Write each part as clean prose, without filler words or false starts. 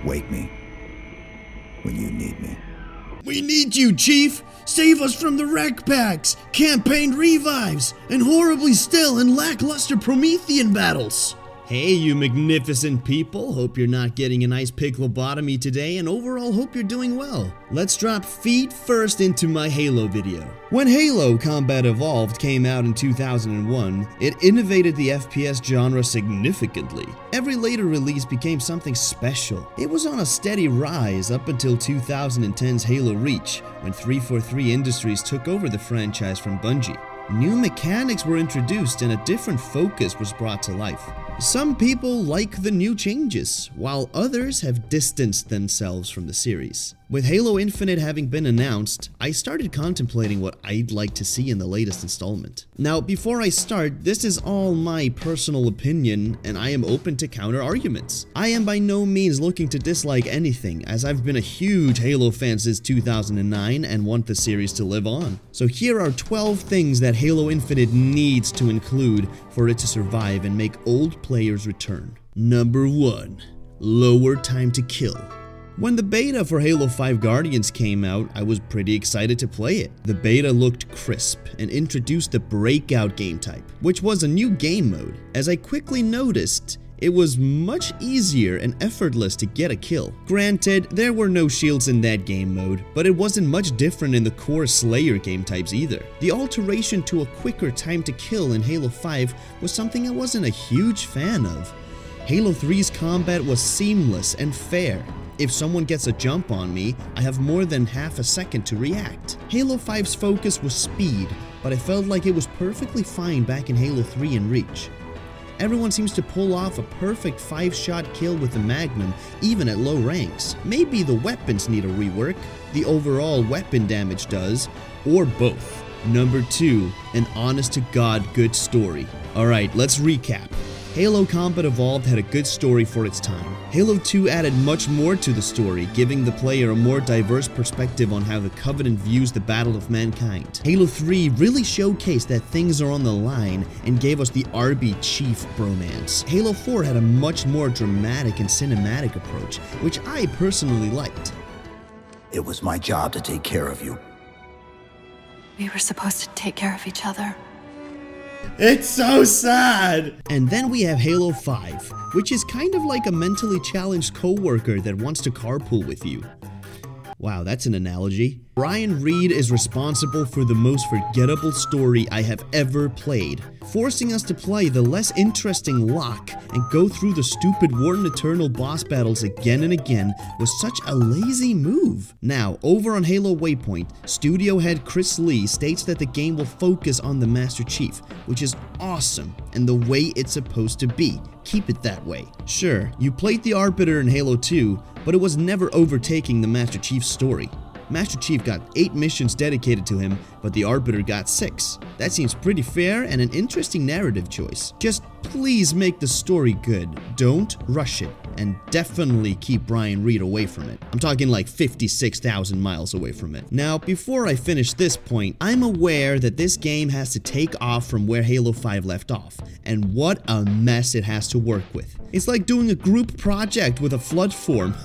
Wake me when you need me. We need you, Chief! Save us from the wreck packs, campaign revives, and horribly still and lackluster Promethean battles! Hey, you magnificent people. Hope you're not getting a nice picklobotomy today, and overall hope you're doing well. Let's drop feet first into my Halo video. When Halo Combat Evolved came out in 2001, it innovated the FPS genre significantly. Every later release became something special. It was on a steady rise up until 2010's Halo Reach, when 343 Industries took over the franchise from Bungie. New mechanics were introduced and a different focus was brought to life. Some people like the new changes, while others have distanced themselves from the series. With Halo Infinite having been announced, I started contemplating what I'd like to see in the latest installment. Now, before I start, this is all my personal opinion, and I am open to counter arguments. I am by no means looking to dislike anything, as I've been a huge Halo fan since 2009 and want the series to live on. So here are 12 things that Halo Infinite needs to include for it to survive and make old players return. Number 1. Lower time to kill. When the beta for Halo 5 Guardians came out, I was pretty excited to play it. The beta looked crisp and introduced the Breakout game type, which was a new game mode. As I quickly noticed, it was much easier and effortless to get a kill. Granted, there were no shields in that game mode, but it wasn't much different in the core Slayer game types either. The alteration to a quicker time to kill in Halo 5 was something I wasn't a huge fan of. Halo 3's combat was seamless and fair. If someone gets a jump on me, I have more than half a second to react. Halo 5's focus was speed, but I felt like it was perfectly fine back in Halo 3 and Reach. Everyone seems to pull off a perfect 5-shot kill with the Magnum, even at low ranks. Maybe the weapons need a rework, the overall weapon damage does, or both. Number 2, an honest-to-God good story. Alright, let's recap. Halo Combat Evolved had a good story for its time. Halo 2 added much more to the story, giving the player a more diverse perspective on how the Covenant views the battle of mankind. Halo 3 really showcased that things are on the line and gave us the RB Chief bromance. Halo 4 had a much more dramatic and cinematic approach, which I personally liked. It was my job to take care of you. We were supposed to take care of each other. It's so sad! And then we have Halo 5, which is kind of like a mentally challenged coworker that wants to carpool with you. Wow, that's an analogy. Brian Reed is responsible for the most forgettable story I have ever played, forcing us to play the less interesting Locke and go through the stupid Warden Eternal boss battles again and again was such a lazy move. Now, over on Halo Waypoint, studio head Chris Lee states that the game will focus on the Master Chief, which is awesome and the way it's supposed to be. Keep it that way. Sure, you played the Arbiter in Halo 2, but it was never overtaking the Master Chief's story. Master Chief got 8 missions dedicated to him, but the Arbiter got 6. That seems pretty fair and an interesting narrative choice. Just please make the story good, don't rush it, and definitely keep Brian Reed away from it. I'm talking like 56,000 miles away from it. Now, before I finish this point, I'm aware that this game has to take off from where Halo 5 left off, and what a mess it has to work with. It's like doing a group project with a flood form.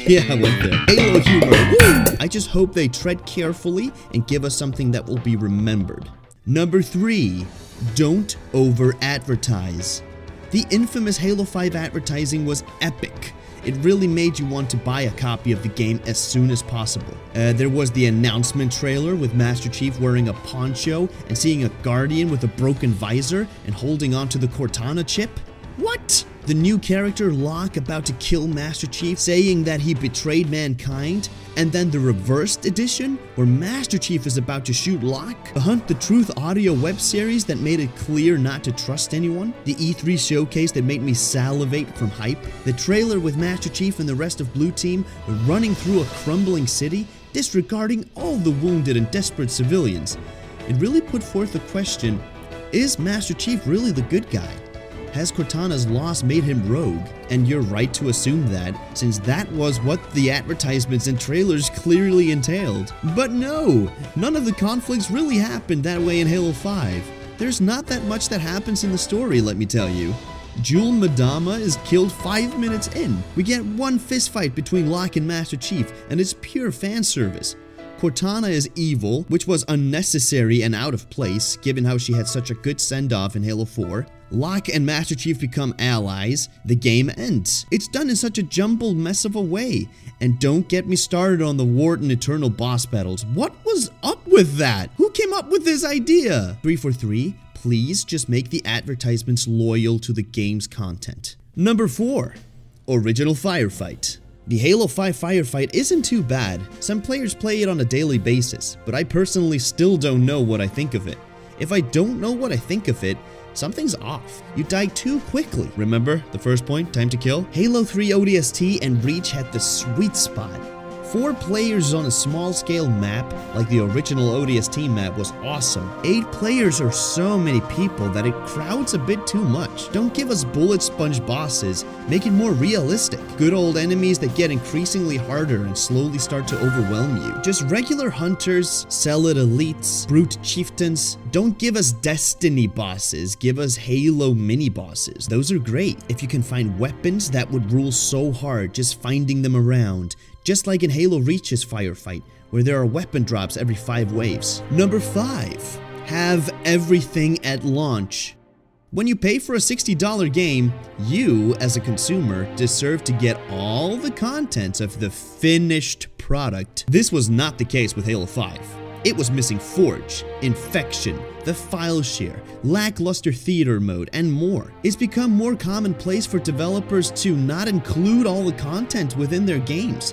Yeah, I went there. Halo humor, woo! I just hope they tread carefully and give us something that will be remembered. Number 3, don't over-advertise. The infamous Halo 5 advertising was epic. It really made you want to buy a copy of the game as soon as possible. There was the announcement trailer with Master Chief wearing a poncho and seeing a Guardian with a broken visor and holding onto the Cortana chip. What? The new character Locke about to kill Master Chief, saying that he betrayed mankind, and then the reversed edition where Master Chief is about to shoot Locke, the Hunt the Truth audio web series that made it clear not to trust anyone, the E3 showcase that made me salivate from hype, the trailer with Master Chief and the rest of Blue Team running through a crumbling city, disregarding all the wounded and desperate civilians. It really put forth the question, is Master Chief really the good guy? Has Cortana's loss made him rogue? And you're right to assume that, since that was what the advertisements and trailers clearly entailed. But no, none of the conflicts really happened that way in Halo 5. There's not that much that happens in the story, let me tell you. Jewel Madama is killed 5 minutes in. We get one fistfight between Locke and Master Chief, and it's pure fan service. Cortana is evil, which was unnecessary and out of place, given how she had such a good send-off in Halo 4. Locke and Master Chief become allies. The game ends. It's done in such a jumbled mess of a way. And don't get me started on the Warden Eternal boss battles. What was up with that? Who came up with this idea? 343, please just make the advertisements loyal to the game's content. Number 4, Original Firefight. The Halo 5 firefight isn't too bad. Some players play it on a daily basis, but I personally still don't know what I think of it. If I don't know what I think of it, something's off. You die too quickly. Remember the first point, time to kill? Halo 3 ODST and Reach had the sweet spot. 4 players on a small-scale map, like the original ODST map, was awesome. 8 players are so many people that it crowds a bit too much. Don't give us bullet sponge bosses, make it more realistic. Good old enemies that get increasingly harder and slowly start to overwhelm you. Just regular hunters, Zealot elites, brute chieftains. Don't give us Destiny bosses, give us Halo mini-bosses. Those are great. If you can find weapons that would rule so hard just finding them around. Just like in Halo Reach's firefight, where there are weapon drops every 5 waves. Number 5, have everything at launch. When you pay for a $60 game, you, as a consumer, deserve to get all the contents of the finished product. This was not the case with Halo 5. It was missing Forge, Infection, the file share, lackluster theater mode, and more. It's become more commonplace for developers to not include all the content within their games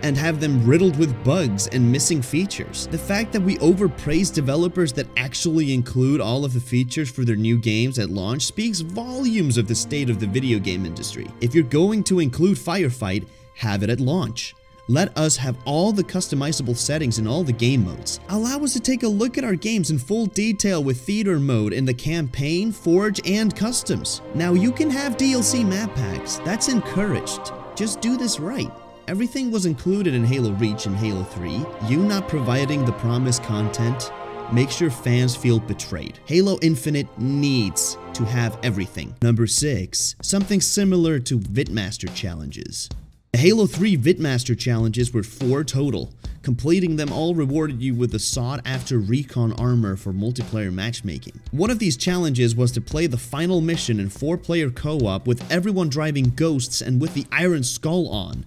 and have them riddled with bugs and missing features. The fact that we overpraise developers that actually include all of the features for their new games at launch speaks volumes of the state of the video game industry. If you're going to include Firefight, have it at launch. Let us have all the customizable settings in all the game modes. Allow us to take a look at our games in full detail with theater mode in the campaign, Forge, and customs. Now you can have DLC map packs, that's encouraged. Just do this right. Everything was included in Halo Reach and Halo 3. You not providing the promised content makes your fans feel betrayed. Halo Infinite needs to have everything. Number 6, something similar to Vidmaster challenges. The Halo 3 Vidmaster challenges were 4 total. Completing them all rewarded you with the sought-after recon armor for multiplayer matchmaking. One of these challenges was to play the final mission in 4-player co-op with everyone driving Ghosts and with the Iron Skull on.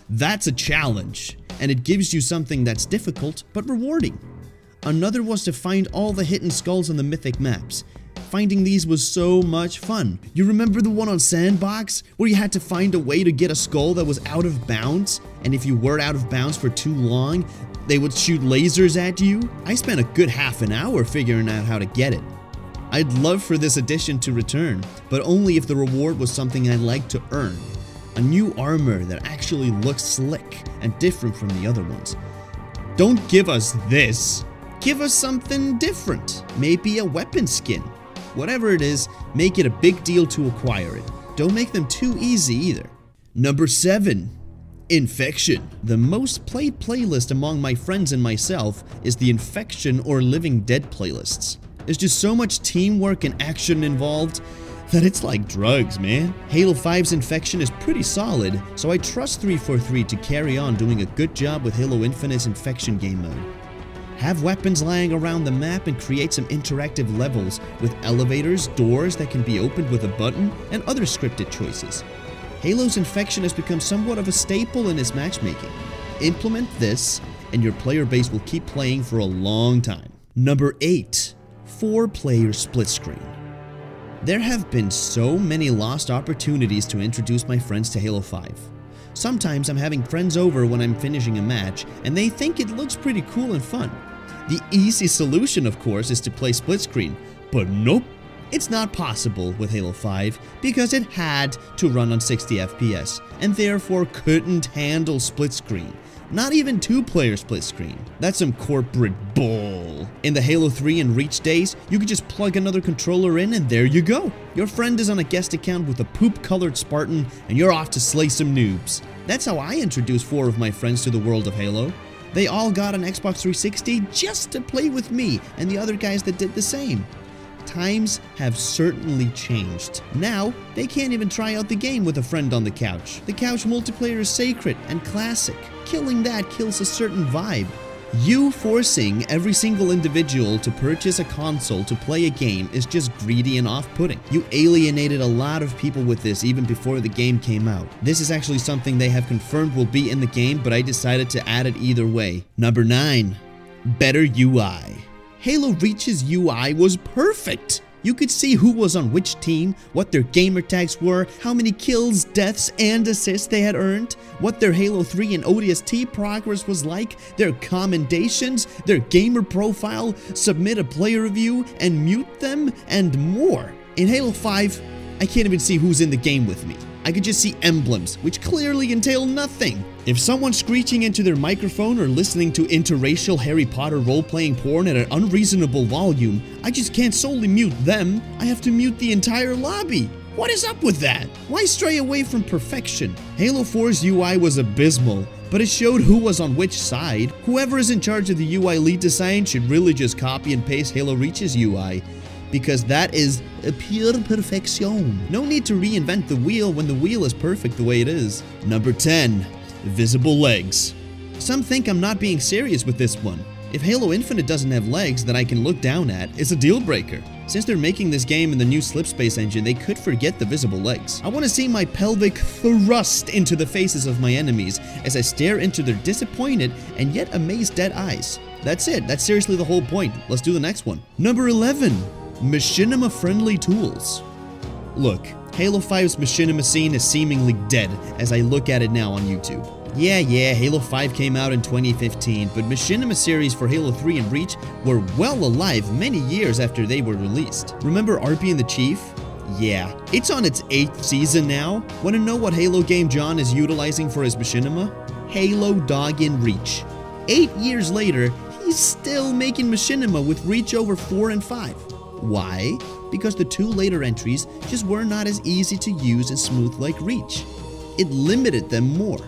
That's a challenge, and it gives you something that's difficult but rewarding. Another was to find all the hidden skulls on the mythic maps. Finding these was so much fun. You remember the one on Sandbox, where you had to find a way to get a skull that was out of bounds, and if you were out of bounds for too long, they would shoot lasers at you? I spent a good half an hour figuring out how to get it. I'd love for this addition to return, but only if the reward was something I'd like to earn. A new armor that actually looks slick and different from the other ones. Don't give us this. Give us something different. Maybe a weapon skin. Whatever it is, make it a big deal to acquire it. Don't make them too easy either. Number 7, Infection. The most played playlist among my friends and myself is the Infection or Living Dead playlists. There's just so much teamwork and action involved that it's like drugs, man. Halo 5's Infection is pretty solid, so I trust 343 to carry on doing a good job with Halo Infinite's Infection game mode. Have weapons lying around the map and create some interactive levels with elevators, doors that can be opened with a button, and other scripted choices. Halo's Infection has become somewhat of a staple in its matchmaking. Implement this, and your player base will keep playing for a long time. Number 8, 4-player split screen. There have been so many lost opportunities to introduce my friends to Halo 5. Sometimes I'm having friends over when I'm finishing a match, and they think it looks pretty cool and fun. The easy solution, of course, is to play split screen, but nope, it's not possible with Halo 5 because it had to run on 60 FPS and therefore couldn't handle split screen. Not even 2-player split screen. That's some corporate bull. In the Halo 3 and Reach days, you could just plug another controller in and there you go. Your friend is on a guest account with a poop-colored Spartan and you're off to slay some noobs. That's how I introduced 4 of my friends to the world of Halo. They all got an Xbox 360 just to play with me and the other guys that did the same. times have certainly changed. Now, they can't even try out the game with a friend on the couch. The couch multiplayer is sacred and classic. Killing that kills a certain vibe. You forcing every single individual to purchase a console to play a game is just greedy and off-putting. You alienated a lot of people with this even before the game came out. This is actually something they have confirmed will be in the game, but I decided to add it either way. Number 9. Better UI. Halo Reach's UI was perfect! You could see who was on which team, what their gamer tags were, how many kills, deaths, and assists they had earned, what their Halo 3 and ODST progress was like, their commendations, their gamer profile, submit a player review, and mute them, and more. In Halo 5, I can't even see who's in the game with me. I could just see emblems, which clearly entail nothing. If someone's screeching into their microphone or listening to interracial Harry Potter role-playing porn at an unreasonable volume, I just can't solely mute them, I have to mute the entire lobby. What is up with that? Why stray away from perfection? Halo 4's UI was abysmal, but it showed who was on which side. Whoever is in charge of the UI lead design should really just copy and paste Halo Reach's UI, because that is a pure perfection. No need to reinvent the wheel when the wheel is perfect the way it is. Number 10. Visible legs. Some think I'm not being serious with this one. If Halo Infinite doesn't have legs that I can look down at, it's a deal breaker. Since they're making this game in the new Slipspace engine, they could forget the visible legs. I want to see my pelvic thrust into the faces of my enemies as I stare into their disappointed and yet amazed dead eyes. That's it. That's seriously the whole point. Let's do the next one. Number 11. Machinima-friendly tools. Look, Halo 5's machinima scene is seemingly dead as I look at it now on YouTube. Yeah, Halo 5 came out in 2015, but machinima series for Halo 3 and Reach were well alive many years after they were released. Remember RP and the Chief? Yeah, it's on its 8th season now. Want to know what Halo game John is utilizing for his machinima? Halo Dog in Reach. 8 years later, he's still making machinima with Reach over 4 and 5. Why? Because the 2 later entries just were not as easy to use and smooth like Reach. It limited them more.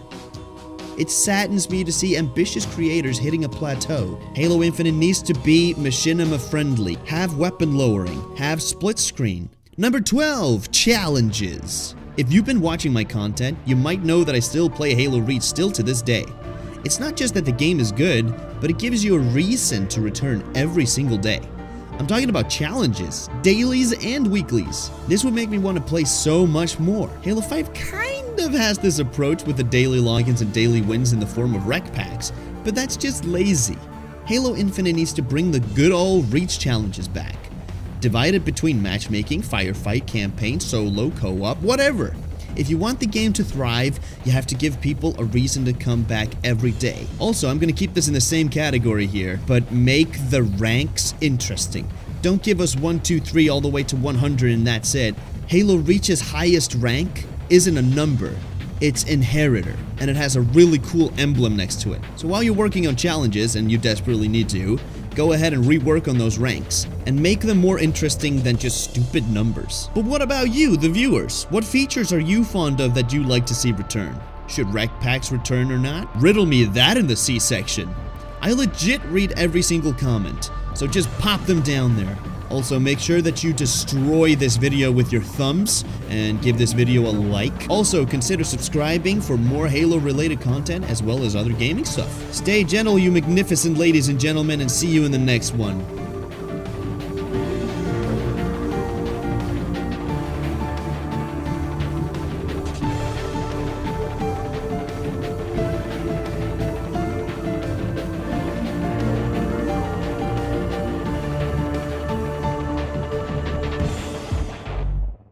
It saddens me to see ambitious creators hitting a plateau. Halo Infinite needs to be machinima friendly, have weapon lowering, have split screen. Number 12, challenges. If you've been watching my content, you might know that I still play Halo Reach still to this day. It's not just that the game is good, but it gives you a reason to return every single day. I'm talking about challenges, dailies and weeklies. This would make me want to play so much more. Halo 5 kind of has this approach with the daily logins and daily wins in the form of rec packs, but that's just lazy. Halo Infinite needs to bring the good old Reach challenges back. Divide it between matchmaking, firefight, campaign, solo, co-op, whatever. If you want the game to thrive, you have to give people a reason to come back every day. Also, I'm going to keep this in the same category here, but make the ranks interesting. Don't give us 1, 2, 3 all the way to 100 and that's it. Halo Reach's highest rank isn't a number, it's Inheritor, and it has a really cool emblem next to it. So while you're working on challenges, and you desperately need to, go ahead and rework on those ranks, and make them more interesting than just stupid numbers. But what about you, the viewers? What features are you fond of that you'd like to see return? Should rec packs return or not? Riddle me that in the C-section. I legit read every single comment, so just pop them down there. Also, make sure that you destroy this video with your thumbs and give this video a like. Also, consider subscribing for more Halo-related content as well as other gaming stuff. Stay gentle, you magnificent ladies and gentlemen, and see you in the next one.